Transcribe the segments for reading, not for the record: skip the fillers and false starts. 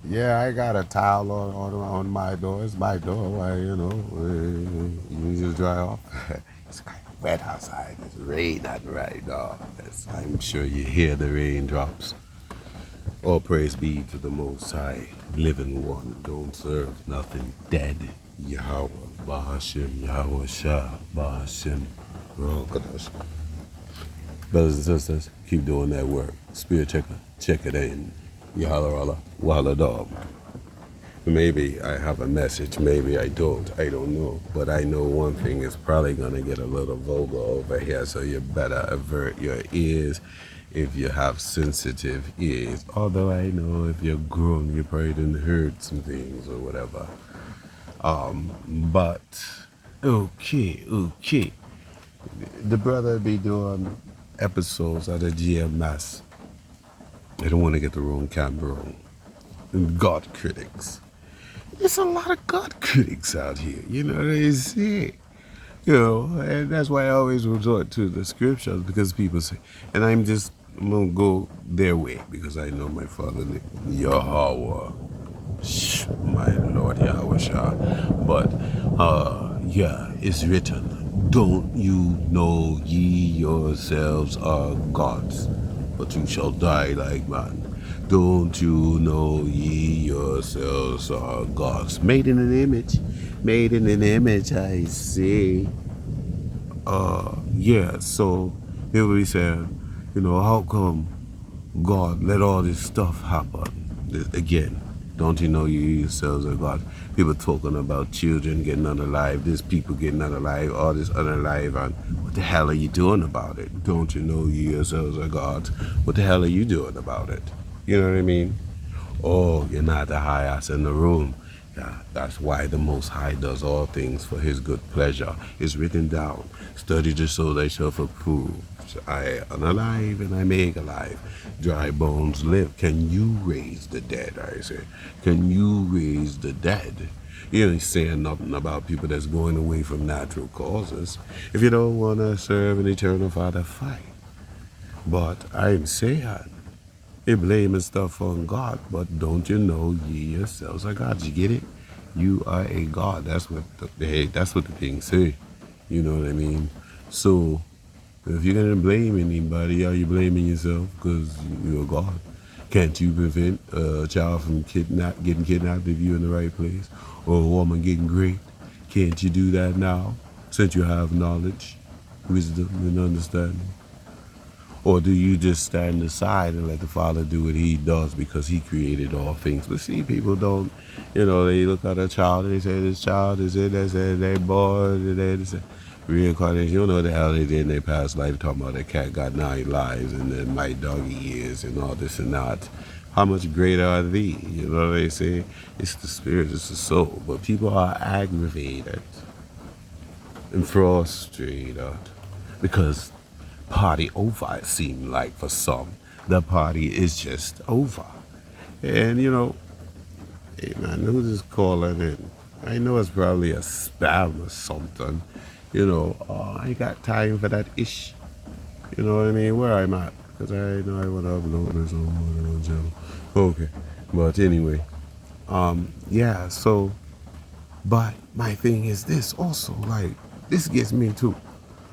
Yeah, I got a towel on my door. It's my door. Why, you just dry off. It's kind of wet outside. It's raining right now. I'm sure you hear the raindrops. All praise be to the Most High, living one. Don't serve nothing dead. Yahweh, Bahashim, Yahweh Shah, Bahashim, Rokadosh. Brothers and sisters, keep doing that work. Spirit checker, check it in. Yahalala, Walla dog. Maybe I have a message, maybe I don't. I don't know. But I know one thing is probably going to get a little vulgar over here, so you better avert your ears if you have sensitive ears. Although I know if you're grown, you probably didn't heard some things or whatever. But, okay. The brother be doing episodes of the GMS. I don't want to get the wrong camera wrong. And God critics. There's a lot of God critics out here, you know what I say? And that's why I always resort to the scriptures because people say, and I'm gonna go their way because I know my father, Yahweh, my Lord Yahweh Shah. But, yeah, it's written, don't you know ye yourselves are gods, but you shall die like man. Don't you know ye yourselves are gods? Made in an image. Made in an image, I say. Yeah, so here we said, how come God let all this stuff happen? Again, don't you know you yourselves are God? People talking about children getting unalive, this people getting unalive, all this unalive, and what the hell are you doing about it? Don't you know you yourselves are God? What the hell are you doing about it? You know what I mean? Oh, you're not the highest in the room. Yeah, that's why the Most High does all things for his good pleasure. It's written down. Study to show thyself approved. I am alive and I make alive. Dry bones live. Can you raise the dead? I say. Can you raise the dead? You ain't saying nothing about people that's going away from natural causes. If you don't want to serve an eternal Father, fine. But I'm saying they blaming stuff on God, but don't you know ye yourselves are gods? You get it? You are a God. That's what the thing say. You know what I mean? So if you're gonna blame anybody, are you blaming yourself because you're a God? Can't you prevent a child from getting kidnapped if you're in the right place, or a woman getting raped? Can't you do that now, since you have knowledge, wisdom, and understanding? Or do you just stand aside and let the Father do what he does because he created all things? But see, people don't, they look at a child and they say, this child is it, they say, they born, and they say, reincarnation. You don't know what the hell they did in their past life, talking about that cat got 9 lives and then my doggy is and all this and that. How much greater are thee? You know what they say? It's the spirit, it's the soul. But people are aggravated and frustrated because party over, it seemed like for some. The party is just over. And hey man, who's this calling in? I know it's probably a spam or something. I ain't got time for that ish. You know what I mean? Where I'm at. Because I know I want to upload this on channel. Okay. But anyway, yeah, so, but my thing is this also, like, this gets me too.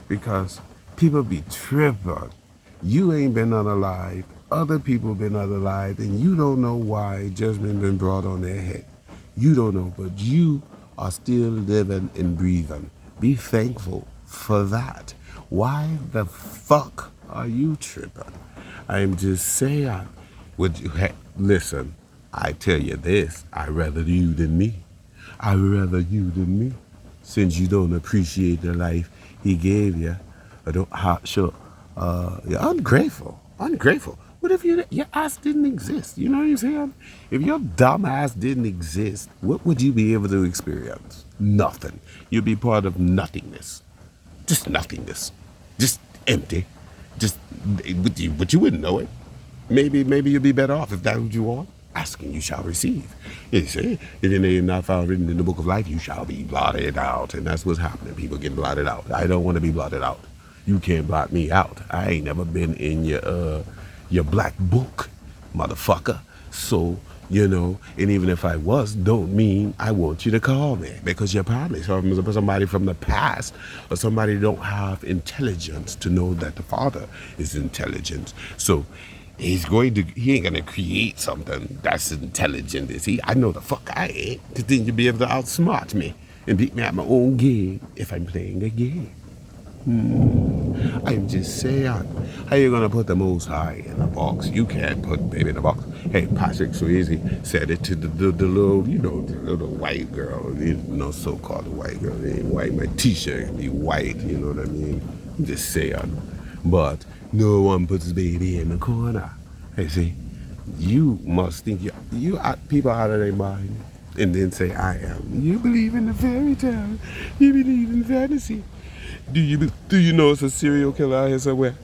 Because people be tripping. You ain't been unalive. Other people been unalive, and you don't know why judgment been brought on their head. You don't know, but you are still living and breathing. Be thankful for that. Why the fuck are you tripping? I'm just saying. Listen, I tell you this, I'd rather you than me. I'd rather you than me. Since you don't appreciate the life he gave you, or don't, sure, you're ungrateful. Ungrateful. What if your ass didn't exist? You know what I'm saying? If your dumb ass didn't exist, what would you be able to experience? Nothing. You'd be part of nothingness. Just nothingness. Just empty. Just, but you wouldn't know it. Maybe you'll be better off if that's what you want. Asking you shall receive. You see, if your name not found written in the book of life, you shall be blotted out. And that's what's happening. People get blotted out. I don't want to be blotted out. You can't blot me out. I ain't never been in your black book, motherfucker. So you know. And even if I was, don't mean I want you to call me, because you're probably somebody from the past, or somebody don't have intelligence to know that the Father is intelligent. So he ain't gonna create something that's intelligent. Is he? I know the fuck I ain't. To think you'd be able to outsmart me and beat me at my own game if I'm playing a game. I'm just saying, how you gonna put the Most High in a box? You can't put baby in a box. Hey, Patrick Swayze said it to the little, the little white girl, so-called white girl. They ain't white. My T-shirt can be white. You know what I mean? I'm just saying. But no one puts baby in the corner. Hey, see, you must think you people out of their mind, and then say I am. You believe in the fairy tale. You believe in fantasy. Do you know it's a serial killer out here somewhere?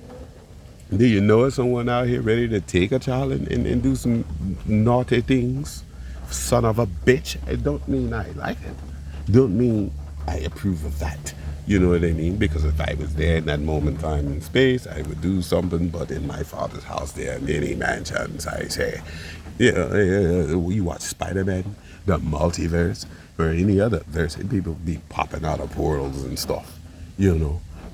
Do you know it's someone out here ready to take a child and do some naughty things? Son of a bitch. It don't mean I like it. Don't mean I approve of that. You know what I mean? Because if I was there in that moment, time, and space, I would do something. But in my Father's house, there are many mansions. I say, you watch Spider-Man, the multiverse, or any other verse, and people be popping out of portals and stuff.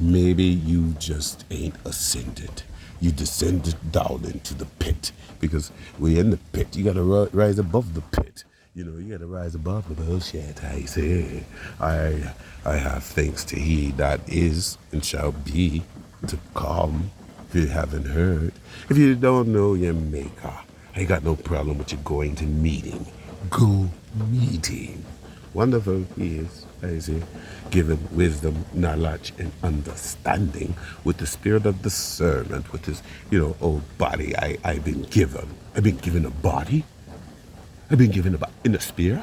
Maybe you just ain't ascended. You descended down into the pit, because we're in the pit. You gotta rise above the pit. You gotta rise above the bullshit. I say, I have things to he that is and shall be to come. If you haven't heard, if you don't know your maker, I ain't got no problem with you going to meeting. Go meeting. Wonderful he is, I say, given wisdom, knowledge, and understanding with the spirit of discernment, with this, old body I've been given. I've been given a body. I've been given in a spirit,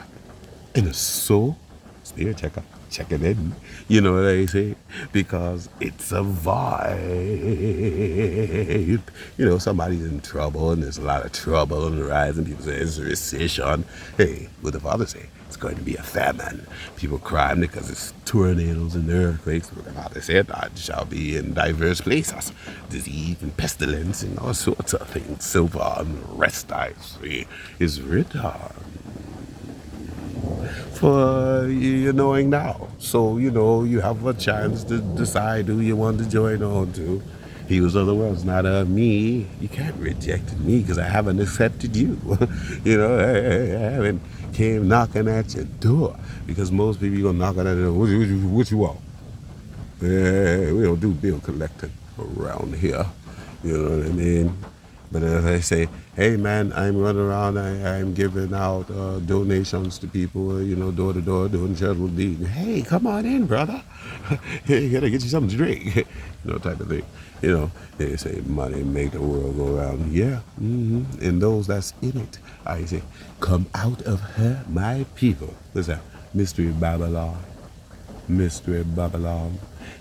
in a soul. Spirit checker, checking in. You know what I say? Because it's a vibe. Somebody's in trouble, and there's a lot of trouble on the rise, and people say it's a recession. Hey, what the Father say? It's going to be a famine. People crying because it's tornadoes and earthquakes. What the Father said, that shall be in diverse places. Disease and pestilence and all sorts of things. Silver and rest, I say, is written for you knowing now. So, you have a chance to decide who you want to join on to. He was of the world, not of me. You can't reject me because I haven't accepted you. I haven't came knocking at your door, because most people you gonna knock at the door. What you want? We don't do bill collecting around here. You know what I mean? But as I say, hey man, I'm running around, I'm giving out donations to people, door to door, doing charitable deeds. Hey, come on in, brother. You gotta get you something to drink, type of thing. They say money make the world go round. Yeah, and those that's in it, I say, come out of her, my people. What's that? Mystery Babylon,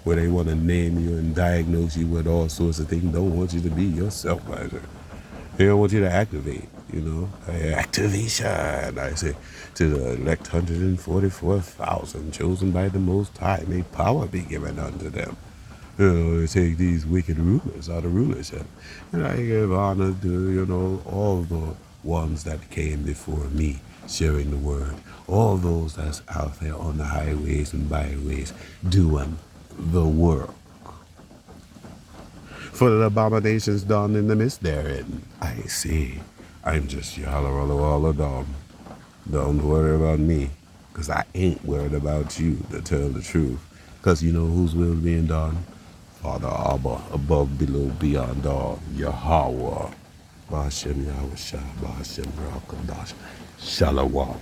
where they want to name you and diagnose you with all sorts of things. Don't want you to be yourself, I say. They don't want you to activate, activation, I say, to the elect 144,000 chosen by the Most High. May power be given unto them. They take these wicked rulers out of rulership. And I give honor to, all the ones that came before me, sharing the word. All those that's out there on the highways and byways doing the work. For the abominations done in the midst therein, I see. I'm just yalla dumb. Don't worry about me, because I ain't worried about you, to tell the truth. Because you know whose will is being done? Father Abba, above, below, beyond all, Yahweh. Bashem Yahweh Shah, Bashem Rakadash, Shalom.